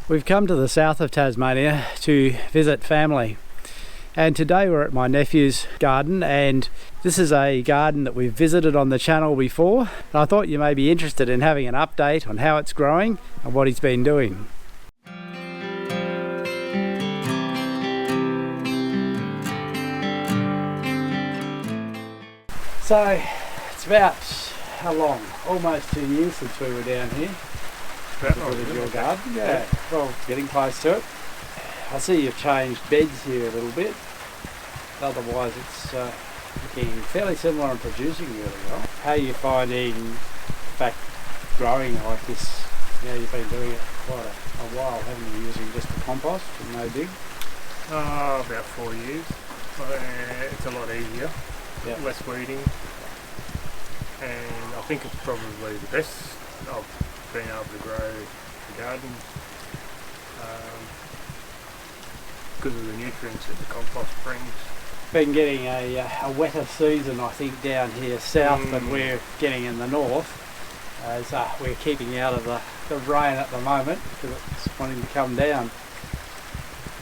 We've come to the south of Tasmania to visit family, and today we're at my nephew's garden, and this is a garden that we've visited on the channel before, and I thought you may be interested in having an update on how it's growing and what he's been doing. So it's about how long? Almost 2 years since we were down here. Visited your garden. Yeah, well, getting close to it. I see you've changed beds here a little bit. Otherwise it's looking fairly similar and producing really well. How are you finding, in fact, growing like this? You know, you've been doing it quite a while, haven't you, using just the compost and no dig? About 4 years. It's a lot easier, less weeding, and I think it's probably the best I've been able to grow the garden because of the nutrients that the compost brings. Been getting a wetter season, I think, down here south than we're getting in the north, as we're keeping out of the rain at the moment because it's wanting to come down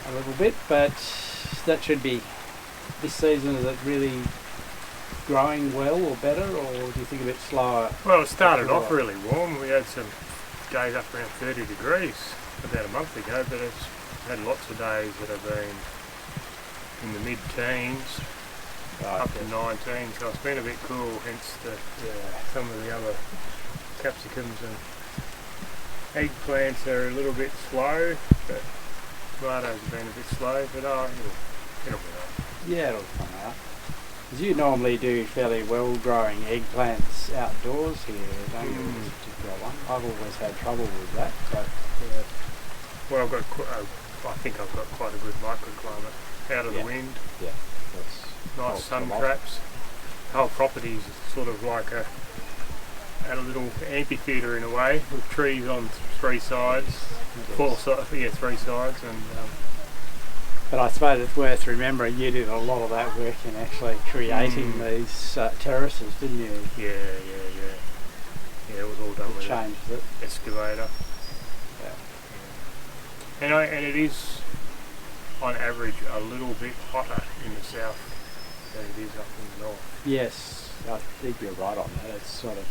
a little bit, but that should be, this season, is it really growing well or better, or do you think a bit slower? Well, it started off really warm. We had some days up around 30 degrees about a month ago, but it's had lots of days that have been in the mid-teens, up to 19, so it's been a bit cool, hence some of the other capsicums and eggplants are a little bit slow, but tomatoes have been a bit slow, but it'll be right. Yeah, it'll come out. Because you normally do fairly well growing eggplants outdoors here, don't you, with this particular one? I've always had trouble with that. So. Yeah. Well, I think I've got quite a good microclimate out of the wind. Yeah, that's nice sun traps. The whole property is sort of like a little amphitheatre in a way, with trees on three sides, three sides, and. But I suppose it's worth remembering you did a lot of that work in actually creating these terraces, didn't you? Yeah, it was all done with an excavator. Yeah. And it is, on average, a little bit hotter in the south than it is up in the north. Yes, I think you're right on that. It's sort of,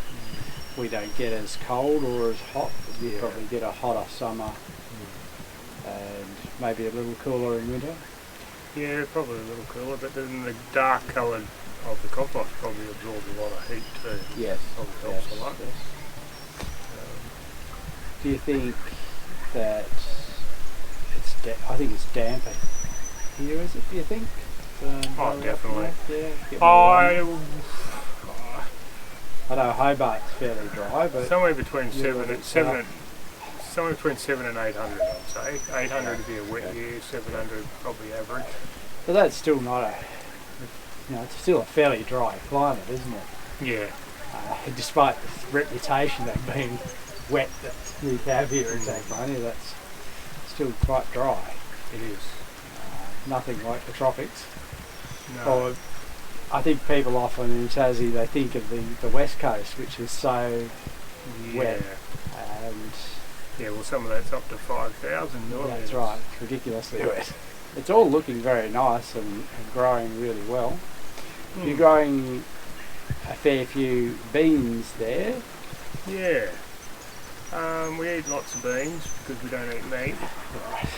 we don't get as cold or as hot, but we probably get a hotter summer. And maybe a little cooler in winter? Yeah, probably a little cooler, but then the dark colour of the compost probably absorbs a lot of heat too. Yes. Probably helps a lot. Yes. Do you think that I think it's damper here, is it, do you think? Definitely. I know Hobart's fairly dry, but... Somewhere between 7 and 800, I'd say. 800 would be a wet year, 700 probably average. But that's still not it's still a fairly dry climate, isn't it? Yeah. Despite the reputation of being wet that we have here in Tasmania, that's still quite dry. It is. Nothing like the tropics. No. Or, I think people often in Tassie, they think of the west coast, which is so wet. And yeah, well, some of that's up to 5,000 millimeters. That's right, it's ridiculously wet. It's all looking very nice and growing really well. You're growing a fair few beans there. Yeah. We eat lots of beans because we don't eat meat. Right.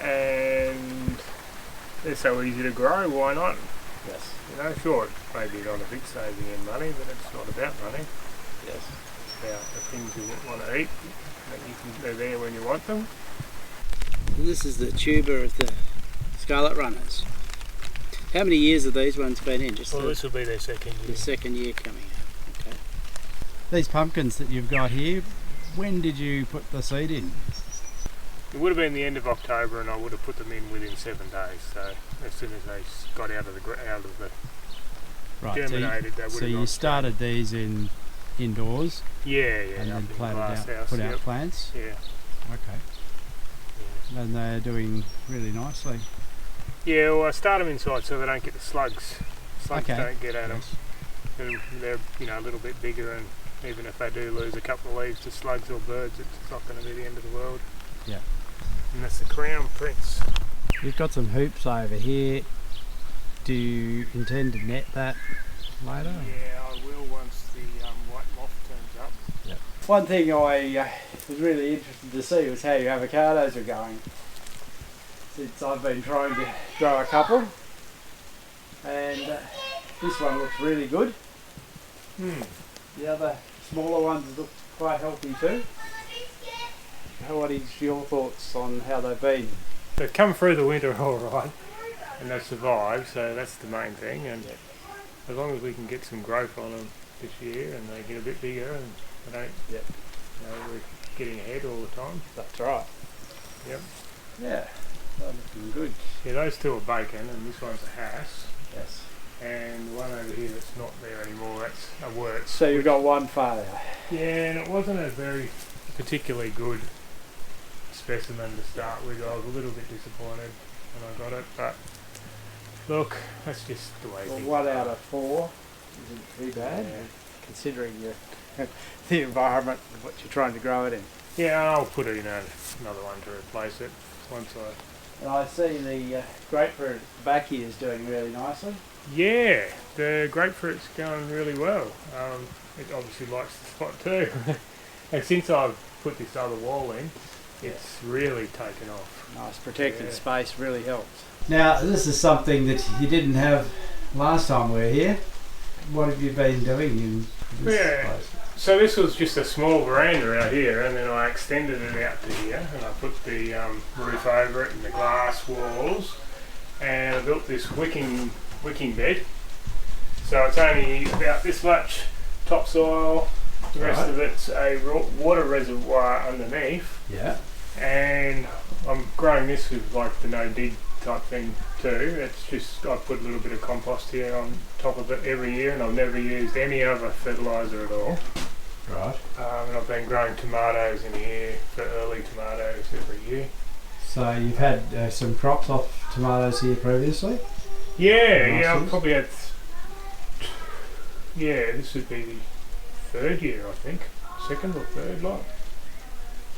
And they're so easy to grow, why not? Yes. Sure, maybe not a big saving in money, but it's not about money. Yes. It's about the things you want to eat. They're there when you want them. This is the tuber of the scarlet runners. How many years have these ones been in? Well, this will be their second year. The second year coming out. Okay. These pumpkins that you've got here, when did you put the seed in? It would have been the end of October, and I would have put them in within 7 days. So as soon as they got out of the germinated, they would have. So you started these indoors? Yeah, and then put out plants? Yeah. Okay. Yeah. And they're doing really nicely. Yeah, well, I start them inside so they don't get the slugs. Slugs don't get at them. And they're a little bit bigger, and even if they do lose a couple of leaves to slugs or birds, it's not going to be the end of the world. Yeah. that's the crown prince. You've got some hoops over here. Do you intend to net that later? Yeah, I will once the white moth turns up. Yep. One thing I was really interested to see was how your avocados are going. Since I've been trying to grow a couple, and this one looks really good. The other smaller ones look quite healthy too. What is your thoughts on how they've been? They've come through the winter all right, and they've survived, so that's the main thing. And as long as we can get some growth on them this year, and they get a bit bigger, and they don't, we're getting ahead all the time. That's right. Yep. Yeah, they're looking good. Yeah, those two are bacon, and this one's a Hass. Yes. And the one over here that's not there anymore, that's a Wurtz. So you've got one failure. Yeah, and it wasn't a very particularly good specimen to start with. I was a little bit disappointed when I got it, but look, that's just the way things 1 out of 4 isn't too bad, considering your the environment and what you're trying to grow it in. Yeah, I'll put it in another one to replace it once I... And I see the grapefruit back here is doing really nicely. Yeah, the grapefruit's going really well. It obviously likes the spot too. And since I've put this other wall in, it's really taken off. Nice protected space really helps. Now this is something that you didn't have last time we were here. What have you been doing in this place? So this was just a small veranda out here, and then I extended it out to here, and I put the roof over it and the glass walls, and I built this wicking bed. So it's only about this much topsoil. The rest of it's a water reservoir underneath. Yeah. And I'm growing this with like the no dig type thing too. It's just I put a little bit of compost here on top of it every year, and I've never used any other fertiliser at all. Right. And I've been growing tomatoes in here for early tomatoes every year. So you've had some crops off tomatoes here previously? Yeah, I've probably had. This would be the 3rd year, I think. 2nd or 3rd, like.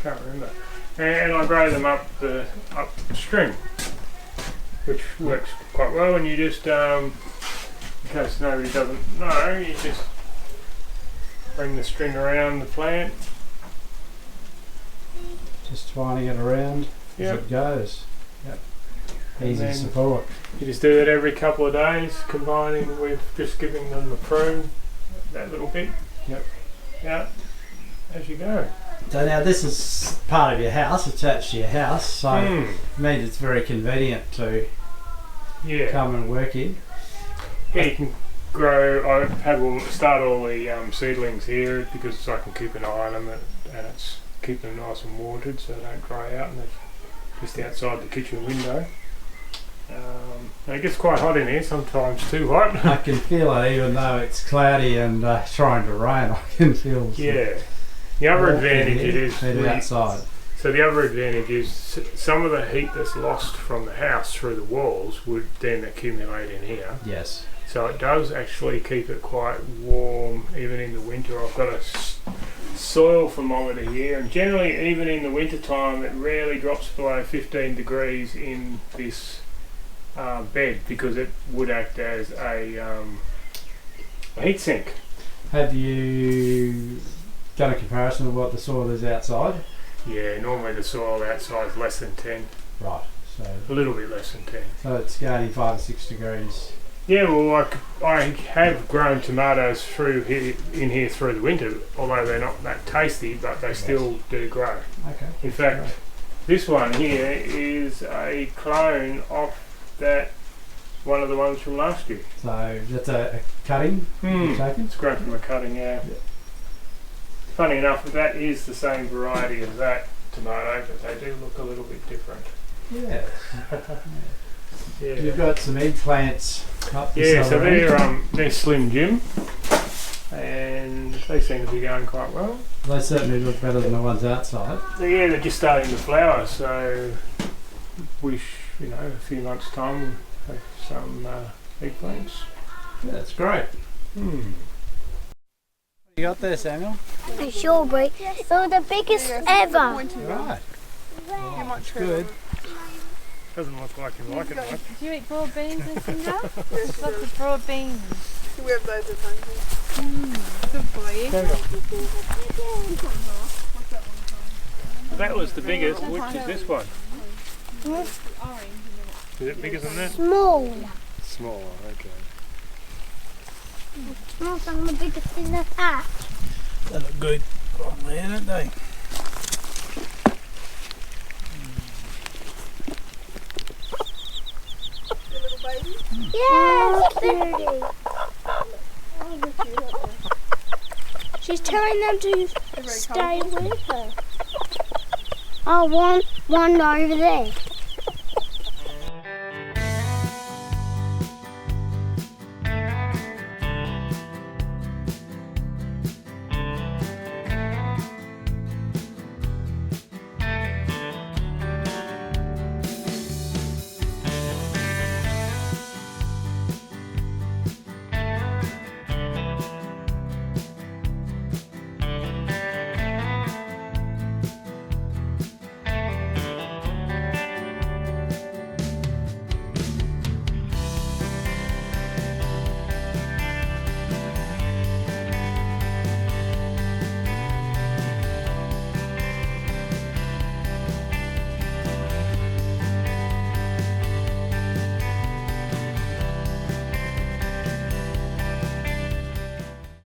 Can't remember. And I grow them upstream, which works quite well. And you just, in case nobody doesn't know, you just bring the string around the plant. Just twining it around as it goes. Yep. Easy support. You just do it every couple of days, combining with just giving them the prune, that little bit. Yep. Yeah, as you go. So now this is part of your house, attached to your house, so it means it's very convenient to come and work in. Yeah, you can grow, start all the seedlings here because I can keep an eye on them, and it's keep them nice and watered so they don't dry out, and they're just outside the kitchen window. And it gets quite hot in here, sometimes too hot. I can feel it even though it's cloudy and trying to rain. I can feel the other advantage is outside. So the other advantage is some of the heat that's lost from the house through the walls would then accumulate in here. Yes. So it does actually keep it quite warm even in the winter. I've got a soil thermometer here, and generally even in the winter time it rarely drops below 15 degrees in this bed because it would act as a heat sink. Have you done a comparison of what the soil is outside? Yeah, normally the soil outside is less than 10. Right, so a little bit less than 10. So it's gaining 5 or 6 degrees. Yeah, well, I have grown tomatoes in here through the winter, although they're not that tasty, but they still do grow. Okay. In fact, this one here is a clone of one of the ones from last year. So that's a cutting you've taken? It's grown from a cutting, yeah. Funny enough, that is the same variety as that tomato, but they do look a little bit different. Yeah. You've got some eggplants up this so they're Slim Jim, and they seem to be going quite well. They certainly look better than the ones outside. So they're just starting to flower, so a few months' time we'll have some eggplants. Yeah, that's great. What you got there, Samuel? A strawberry. They were the biggest ever. Right. How much fruit? Good. Doesn't look like you like it much. Do you eat broad beans, Lucinda? There's lots of broad beans. We have those at home. Good for you. That was the biggest. Which is this one? Is it bigger than that? Small. Smaller, okay. Small, some of the biggest in the patch. They look good on there, don't they? Yeah, she's telling them to stay with her. I want one over there.